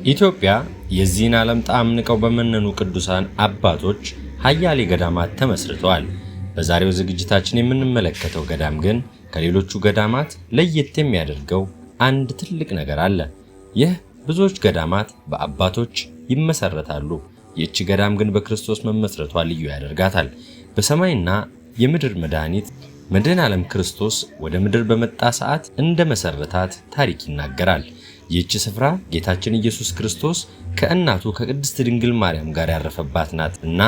ኢትዮጵያ የዚህን ዓለም ጣዕም ንቀው በመነኑ ቅዱሳን አባቶች ሀያሌ ገዳማት ተመስርተዋል። በዛሬው ዝግጅታችን የምንመለከተው ገዳም ግን ከሌሎቹ ገዳማት ለየት የሚያደርገው አንድ ትልቅ ነገር አለ። ይህ ብዙዎች ገዳማት በአባቶች ይመሰረታሉ። ይህች ገዳም ግን በክርስቶስ መመስረቷ ልዩ ያደርጋታል። በሰማይና የምድር መድኃኒት መድኃኔ ዓለም ክርስቶስ ወደ ምድር በመጣ ሰዓት እንደ መሰረታት ታሪክ ይናገራል። ይህች ስፍራ ጌታችን ኢየሱስ ክርስቶስ ከእናቱ ከቅድስት ድንግል ማርያም ጋር ያረፈባት ናት እና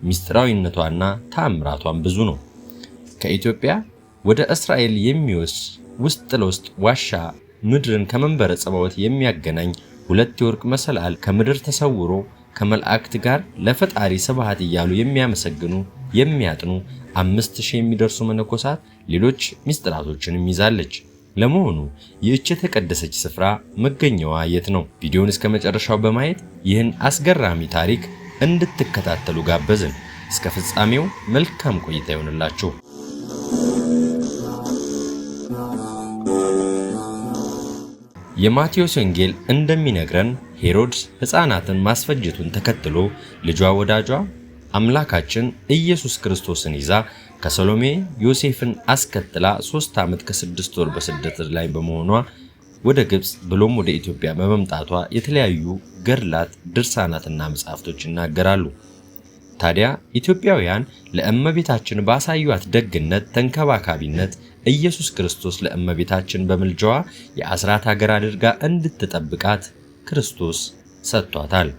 ሚስጥራዊነቷና ተአምራቷን ብዙ ነው። ከኢትዮጵያ ወደ እስራኤል የሚወስድ ውስጥ ለውስጥ ዋሻ ምድርን ከመንበረ ጸባዖት የሚያገናኝ ሁለት የወርቅ መሰላል ከምድር ተሰውሮ ከመላእክት ጋር ለፈጣሪ ስብሐት እያሉ የሚያመሰግኑ የሚያጥኑ 5000 የሚደርሱ መነኮሳት ሌሎች ሚስጥራቶችንም ይዛለች። ለመሆኑ ይህች የተቀደሰች ስፍራ መገኛዋ የት ነው? ቪዲዮውን እስከ መጨረሻው በማየት ይህን አስገራሚ ታሪክ እንድትከታተሉ ጋበዝን። እስከ ፍጻሜው መልካም ቆይታ ይሆንላችሁ። የማቴዎስ ወንጌል እንደሚነግረን ሄሮድስ ሕፃናትን ማስፈጀቱን ተከትሎ ልጇ ወዳጇ አምላካችን ኢየሱስ ክርስቶስን ይዛ ከሰሎሜ ዮሴፍን አስከትላ 3 ዓመት ከ6 ወር በስደት ላይ በመሆኗ ወደ ግብጽ ብሎም ወደ ኢትዮጵያ በመምጣቷ የተለያዩ ገድላት፣ ድርሳናትና መጻሕፍቶች ይናገራሉ። ታዲያ ኢትዮጵያውያን ለእመቤታችን ባሳዩት ደግነት፣ ተንከባካቢነት ኢየሱስ ክርስቶስ ለእመቤታችን በምልጃዋ የአስራት ሀገር አድርጋ እንድትጠብቃት ክርስቶስ ሰጥቷታል።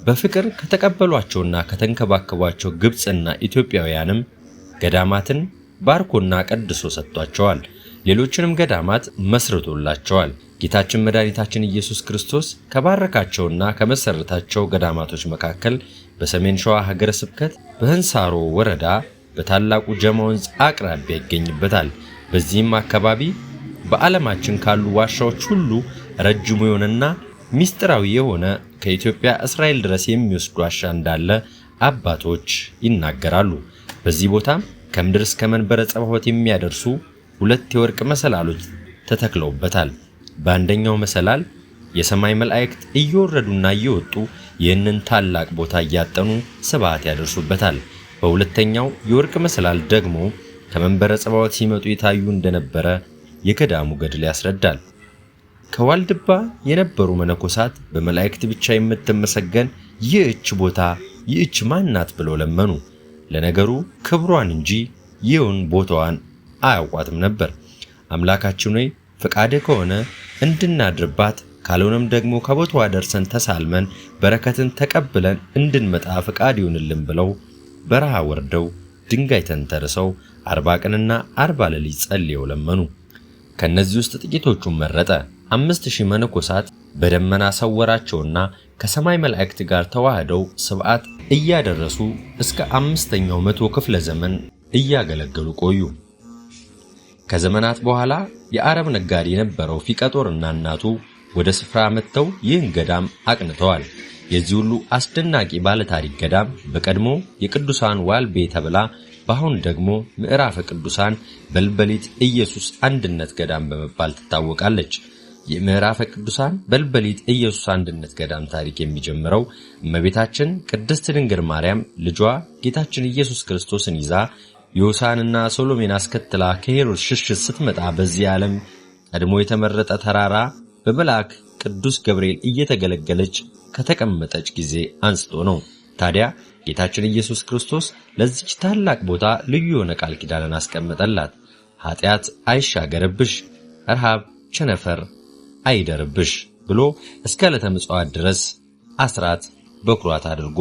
በፍቅር ከተቀበሏቸውና ከተንከባከቧቸው ግብጽና ኢትዮጵያውያንም ገዳማትን ባርኮና ቀድሶ ሰጥቷቸዋል። ሌሎችንም ገዳማት መስርቶላቸዋል። ጌታችን መድኃኒታችን ኢየሱስ ክርስቶስ ከባረካቸውና ከመሰረታቸው ገዳማቶች መካከል በሰሜን ሸዋ ሀገረ ስብከት በህንሳሮ ወረዳ በታላቁ ጀማ ወንዝ አቅራቢያ ይገኝበታል። በዚህም አካባቢ በዓለማችን ካሉ ዋሻዎች ሁሉ ረጅሙ የሆነና ሚስጥራዊ የሆነ ከኢትዮጵያ እስራኤል ድረስ የሚወስድ ዋሻ እንዳለ አባቶች ይናገራሉ። በዚህ ቦታም ከምድር እስከ መንበረ ጸባዖት የሚያደርሱ 2 የወርቅ መሰላሎች ተተክለውበታል። በአንደኛው መሰላል የሰማይ መላእክት እየወረዱና እየወጡ ይህንን ታላቅ ቦታ እያጠኑ ስብሐት ያደርሱበታል። በሁለተኛው የወርቅ መሰላል ደግሞ ከመንበረ ጸባዖት ሲመጡ የታዩ እንደነበረ የገዳሙ ገድል ያስረዳል። ከዋልድባ የነበሩ መነኮሳት በመላእክት ብቻ የምትመሰገን ይህች ቦታ ይህች ማናት ብለው ለመኑ። ለነገሩ ክብሯን እንጂ ይሁን ቦታዋን አያውቋትም ነበር። አምላካችን ሆይ ፈቃድህ ከሆነ እንድናድርባት ካልሆነም ደግሞ ከቦታዋ ደርሰን ተሳልመን በረከትን ተቀብለን እንድንመጣ ፈቃድ ይሁንልን ብለው በረሃ ወርደው ድንጋይ ተንተርሰው 40 ቀንና 40 ሌሊት ጸልየው ለመኑ። ከነዚህ ውስጥ ጥቂቶቹን መረጠ። 5000 መነኮሳት በደመና ሰወራቸውና ከሰማይ መላእክት ጋር ተዋህደው ስብሐት እያደረሱ እስከ 5ኛው መቶ ክፍለ ዘመን እያገለገሉ ቆዩ። ከዘመናት በኋላ የአረብ ነጋዴ የነበረው ፊቀጦርና እናቱ ወደ ስፍራ መጥተው ይህን ገዳም አቅንተዋል። የዚህ ሁሉ አስደናቂ ባለታሪክ ገዳም በቀድሞ የቅዱሳን ዋልቤ ተብላ በአሁን ደግሞ ምዕራፈ ቅዱሳን በልበሊት ኢየሱስ አንድነት ገዳም በመባል ትታወቃለች። የምዕራፈ ቅዱሳን በልበሊት ኢየሱስ አንድነት ገዳም ታሪክ የሚጀምረው እመቤታችን ቅድስት ድንግል ማርያም ልጇ ጌታችን ኢየሱስ ክርስቶስን ይዛ ዮሳንና ሶሎሜን አስከትላ ከሄሮድስ ሽሽት ስትመጣ በዚህ ዓለም ቀድሞ የተመረጠ ተራራ በመልአክ ቅዱስ ገብርኤል እየተገለገለች ከተቀመጠች ጊዜ አንስቶ ነው። ታዲያ ጌታችን ኢየሱስ ክርስቶስ ለዚች ታላቅ ቦታ ልዩ የሆነ ቃል ኪዳንን አስቀመጠላት። ኃጢአት አይሻገርብሽ፣ ረሃብ ቸነፈር አይደርብሽ ብሎ እስከ ዕለተ ምጽአት ድረስ አስራት በኩራት አድርጎ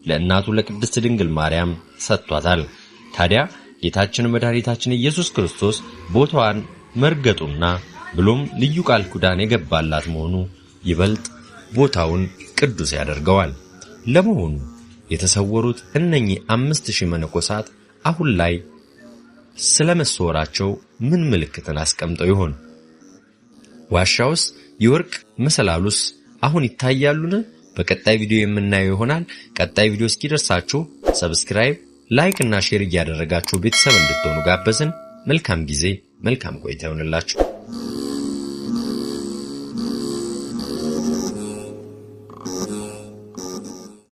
ለእናቱ ለቅድስት ድንግል ማርያም ሰጥቷታል። ታዲያ ጌታችን መድኃኒታችን ኢየሱስ ክርስቶስ ቦታዋን መርገጡና ብሎም ልዩ ቃል ኪዳን የገባላት መሆኑ ይበልጥ ቦታውን ቅዱስ ያደርገዋል። ለመሆኑ የተሰወሩት እነኚህ 5000 መነኮሳት አሁን ላይ ስለመሰወራቸው ምን ምልክትን አስቀምጠው ይሆን? ዋሻውስ የወርቅ መሰላሉስ አሁን ይታያሉን? በቀጣይ ቪዲዮ የምናየው ይሆናል። ቀጣይ ቪዲዮ እስኪደርሳችሁ ሰብስክራይብ፣ ላይክ እና ሼር እያደረጋችሁ ቤተሰብ እንድትሆኑ ጋበዝን። መልካም ጊዜ፣ መልካም ቆይታ ይሁንላችሁ።